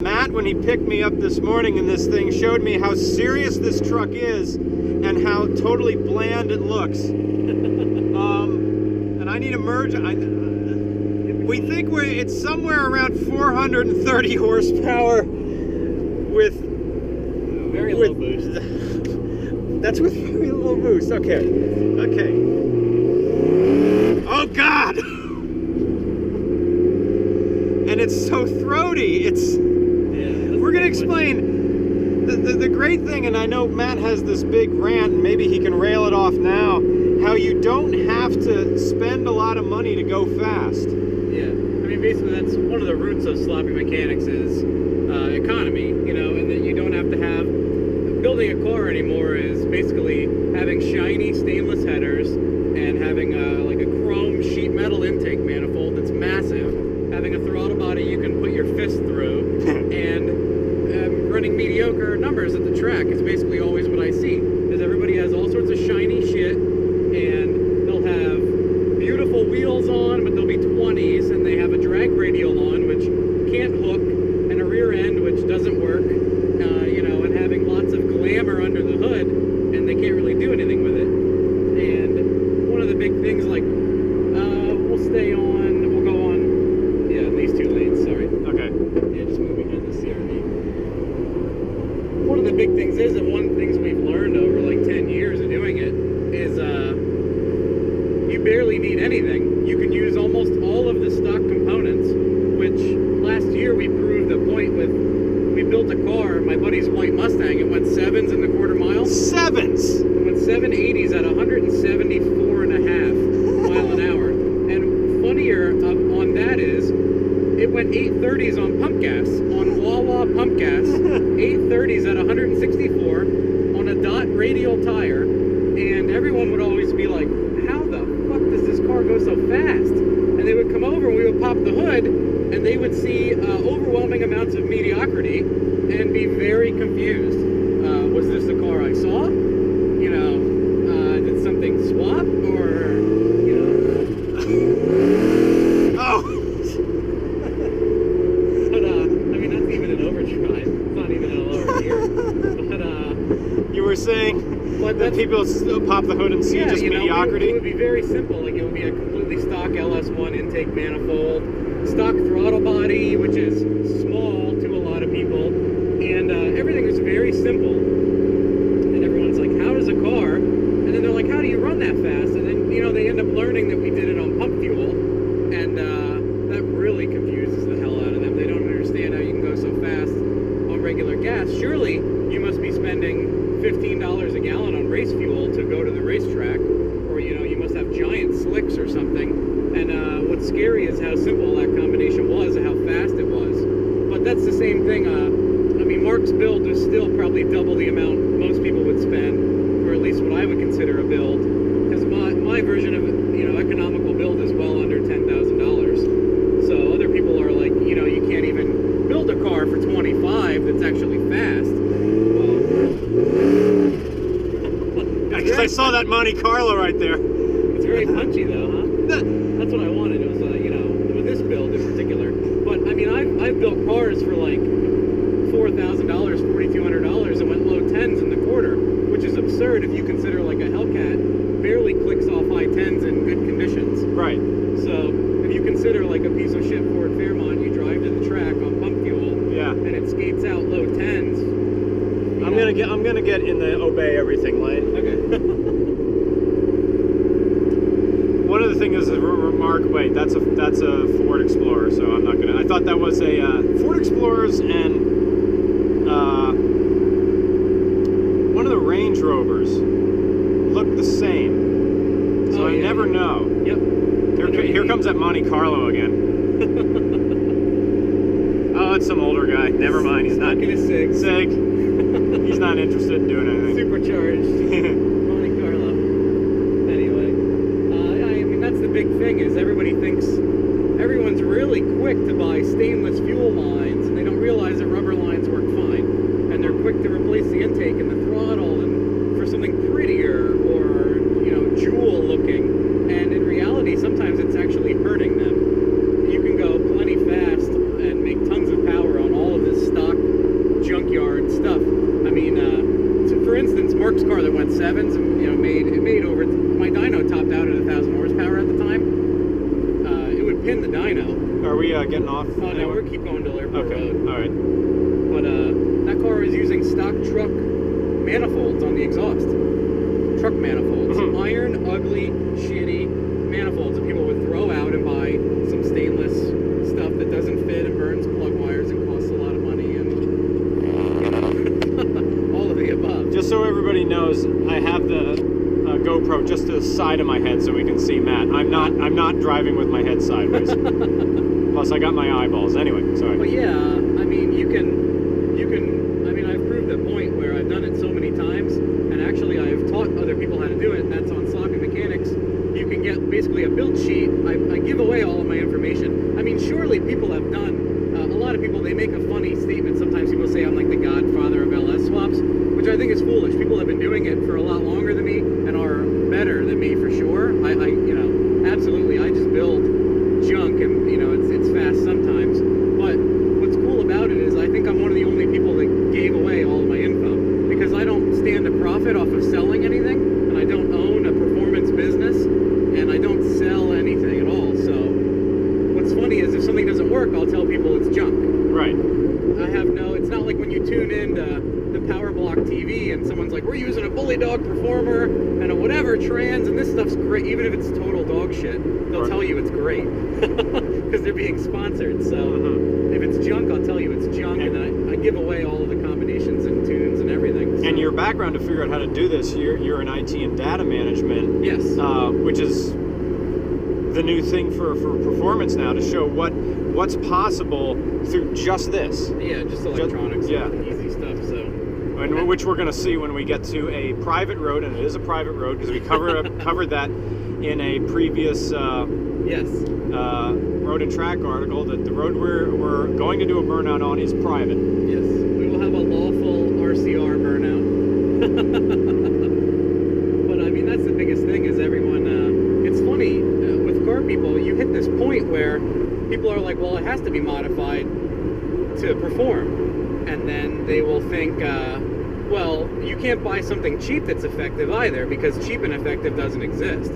Matt, when he picked me up this morning in this thing, showed me how serious this truck is and how totally bland it looks. And I need a merge. We think it's somewhere around 430 horsepower with very low boost. That's with very low boost. Okay. Oh God! And it's so throaty. We're gonna explain the great thing, and I know Matt has this big rant, and maybe he can rail it off now, how you don't have to spend a lot of money to go fast. Yeah, I mean, basically that's one of the roots of sloppy mechanics is economy, and that you don't have to have, building a car anymore is basically having shiny stainless headers and having like a chrome sheet metal intake manifold that's massive, having a throttle body you can put your fist through, and running mediocre numbers at the track is basically always what I see. Is everybody has all sorts of shiny shit, and they'll have beautiful wheels on, but they'll be 20s, and they have a drag radial on, which can't hook, and a rear end, which doesn't work, and having lots of glamour under the hood, and they can't really do anything with it. And one of the big things, like, we'll go on, these two lanes, sorry. Okay. Yeah, just move behind the CRV. One of the big things is, and one of the things we've learned over like 10 years of doing it, is you barely need anything. You can use almost all of the stock components, which last year we proved a point with. We built a car, my buddy's white Mustang, it went 7s in the quarter mile. 7s? It went 780s at 174.5 mile an hour. And funnier on that is, it went 830s on pump gas, on Wawa pump gas, 830s at 164 on a dot radial tire, and everyone would always be like, how the fuck does this car go so fast? And they would come over and we would pop the hood, and they would see overwhelming amounts of mediocrity and be very confused. Was this the car I saw? Did something swap? Or, Oh! But, I mean, that's even an overdrive. It's not even a lower gear. But, You were saying that people pop the hood and see just mediocrity? It would be very simple. Like, it would be a completely stock LS1 intake manifold, stock throttle body, which is small to a lot of people, and everything is very simple. And everyone's like, how does a car? And then they're like, how do you run that fast? And then, they end up learning that we did it on pump fuel, and that really confuses the hell out of them. They don't understand how you can go so fast on regular gas. Surely you must be spending $15 a gallon on race fuel to go to the racetrack, or you must have giant slicks or something. And what's scary is how simple that combination was and how fast it was. But that's the same thing. I mean, Mark's build is still probably double the amount most people would spend for at least what I would consider a build. Because my version of economical build is well under $10,000. So other people are like, you can't even build a car for 25 that's actually fast. Because I saw that Monte Carlo right there. It's very punchy though, huh? That's what I wanted. It was, with this build in particular. But I mean, I've built cars for like $4,000, $4,200, and went low 10s in the quarter, which is absurd if you consider like a Hellcat barely clicks off high 10s in good conditions. Right. So if you consider like a piece of shit Ford Fairmont, you drive to the track on pump fuel, and it skates out low 10s. I'm gonna get in the obey everything lane. Okay. One of the things is a remark. Wait, that's a Ford Explorer, so I'm not gonna. I thought that was a Ford Explorers and one of the Range Rovers look the same, so I never know. Yep. Here comes that Monte Carlo again. Oh, it's some older guy. Never mind. He's not. In a SIG. He's not interested in doing anything. Supercharged. Monte Carlo. Anyway, I mean, that's the big thing is everybody thinks everyone's really quick to buy stainless fuel lines, and they don't realize that rubber lines work fine. And they're quick to replace the intake and the throttle and for something prettier or, jewel looking. And in reality, sometimes it's actually hurting them. You can go plenty fast and make tons of power on all of this stuff. right. But that car is using stock truck manifolds on the exhaust. Truck manifolds. Mhm. Iron, ugly, shitty manifolds that people would throw out and buy some stainless stuff that doesn't fit and burns plug wires and costs a lot of money and all of the above. Just so everybody knows, I have the GoPro just to the side of my head so we can see Matt. I'm not driving with my head sideways. Plus, I got my eyeballs. Anyway, sorry. But yeah, I mean, you can, I mean, I've proved a point where I've done it so many times, and actually I've taught other people how to do it, and that's on Sloppy Mechanics. You can get basically a build sheet. I give away all of my information. I mean, surely people have done, a lot of people, they make a funny statement. Sometimes people say I'm like the godfather of LS swaps, which I think is foolish. People have been doing it for a lot longer than me, and are better than me for sure. I you know, absolutely, I just build junk, and you know, it's fast sometimes. But what's cool about it is I think I'm one of the only people that gave away all of my info, because I don't stand to profit off of selling anything, and I don't own a performance business, and I don't sell anything at all. So what's funny is if something doesn't work, I'll tell people it's junk. Right. I have no, it's not like when you tune in to the Power Block TV and someone's like, we're using a Bully Dog Performer and a whatever trans, and this stuff's great. Even if it's total dog shit, they'll Right. tell you it's great because they're being sponsored. So if it's junk, I'll tell you it's junk, and then I give away all of the combinations and tunes and everything. So, And your background to figure out how to do this, you're in IT and data management, yes. which is the new thing for performance now, to show what's possible through just this, Yeah, just electronics. yeah. Easy stuff. So. and which we're going to see when we get to a private road, and it is a private road because we covered that in a previous Yes. road and track article, that the road we're going to do a burnout on is private. Yes. We will have a lawful RCR burnout. But I mean, that's the biggest thing is everyone, it's funny, with car people, you hit this point where people are like, well, it has to be modified to perform. And then they will think, well, you can't buy something cheap that's effective either, because cheap and effective doesn't exist.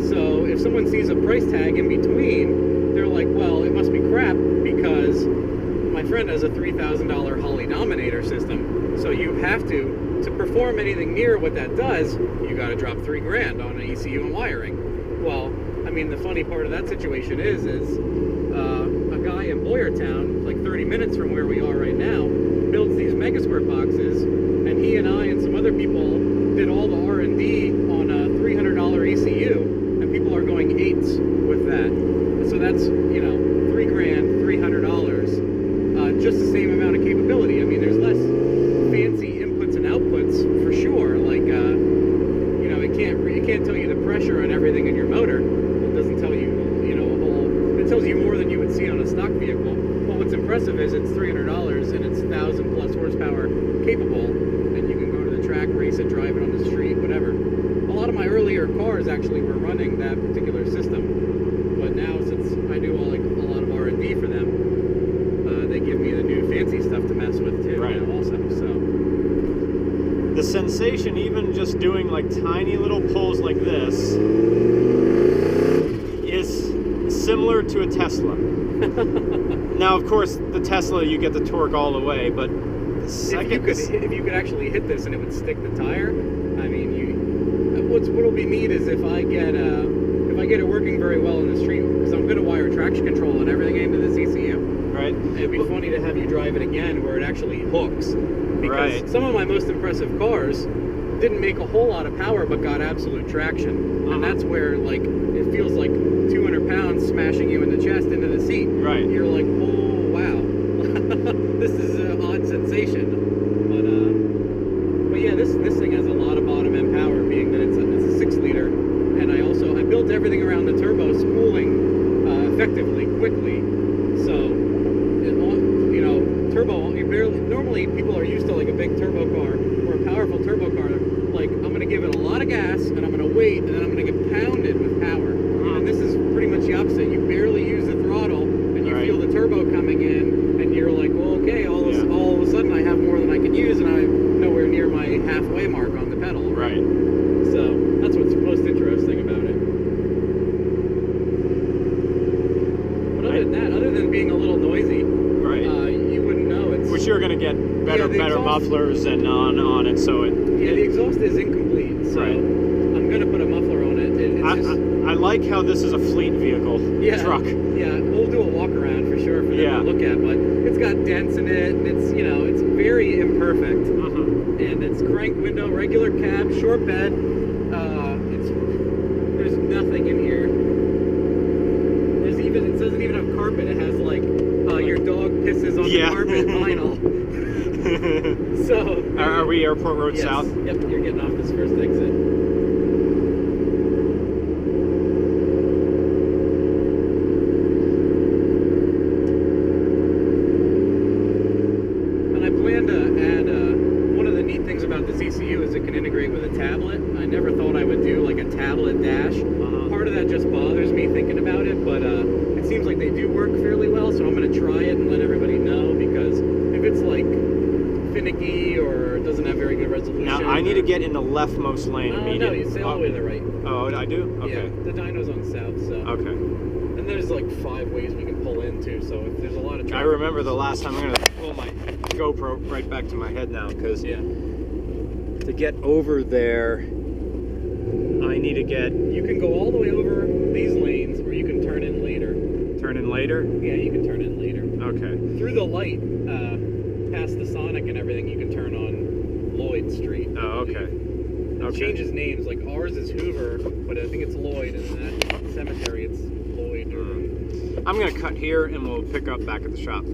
So if someone sees a price tag in between, they're like, well, it must be crap because my friend has a $3,000 Holley Dominator system. So you have to perform anything near what that does, you got to drop $3,000 on an ECU and wiring. Well, I mean, the funny part of that situation is a guy in Boyertown, like 30 minutes from where we are right now, builds these Megasquirt boxes, and he and I and some other people did all the R&D on a $300 ECU, and people are going eights with that. So that's, you know, $3,000, $300, just the same amount of capability. I mean, there's less fancy inputs and outputs for sure. Like, you know, it can't tell you the pressure on everything in your motor. It doesn't tell you, you know, it tells you more than you would see on a stock vehicle. But what's impressive is it's $300 and it's 1,000 plus horsepower capable, and you can go to the track, race it, drive it on the street, whatever. A lot of my earlier cars actually were running that particular system, but now since I do a lot of R&D for them, they give me the new fancy stuff to mess with too. Right. Now also, so The sensation, even just doing like tiny little pulls like this, is similar to a Tesla. Now, of course, the Tesla, you get the torque all the way, but the second if you could actually hit this and it would stick the tire, I mean, what'll be neat is if I get it working very well in the street, because I'm going to wire traction control and everything into this ECU. right? It'd be funny to have you drive it again where it actually hooks. Because Right. some of my most impressive cars didn't make a whole lot of power but got absolute traction. And that's where, like, it feels like 200 pounds smashing you in the chest into the seat. Right. You're like, oh, wow. This is an odd sensation. But yeah, this thing has a lot of bottom end power, being that it's a 6-liter. And I built everything around the turbo spooling effectively, quickly. So, you know, turbo, normally people are used to like a big turbo car or a powerful turbo car. Like, I'm going to give it a lot of gas and I'm going to wait and then I'm going to get pounded with power. And this is pretty much the opposite. You barely use the throttle and you feel the turbo coming in and you're like, well, okay, all of a sudden I have more than I can use and I'm nowhere near my halfway mark on the pedal. Right. So that's what's most interesting about it. But other than that, other than being a little noisy, Right. you wouldn't know you're gonna get better the exhaust- mufflers and on it, so it. Yeah, the exhaust is incomplete, so Right. I'm gonna put a muffler on it. I like how this is a fleet vehicle truck. Yeah, we'll do a walk around for sure for them Yeah. to look at, but it's got dents in it, and it's it's very imperfect. And it's crank window, regular cab, short bed. There's nothing in here. It doesn't even have carpet. It has like your dog pisses on the carpet vinyl. So are we Airport Road yes. South? Yep, you're getting off this first exit. And I plan to add one of the neat things about this ECU is it can integrate with a tablet. I never thought I would do like a tablet dash. Part of that just bothers me thinking about it, but it seems like they do work fairly well, so I'm going to try it and let everybody know, because if it's like finicky or doesn't have very good resolution. Now I need to get in the leftmost lane No, immediately. you stay all the way to the right. Oh, I do? Okay. Yeah, the dyno's on south, so. Okay. And there's like 5 ways we can pull into, so if there's a lot of traffic. I remember the last time. I'm gonna pull my GoPro right back to my head now, because to get over there, I need to get. You can go all the way over these lanes, or you can turn in later. Turn in later? Yeah, you can turn in later. Okay. Through the light, past the Sonic and everything, you can turn on Lloyd Street. Oh, okay. It changes names, like ours is Hoover, but I think it's Lloyd, and that cemetery it's Lloyd. I'm gonna cut here and we'll pick up back at the shop.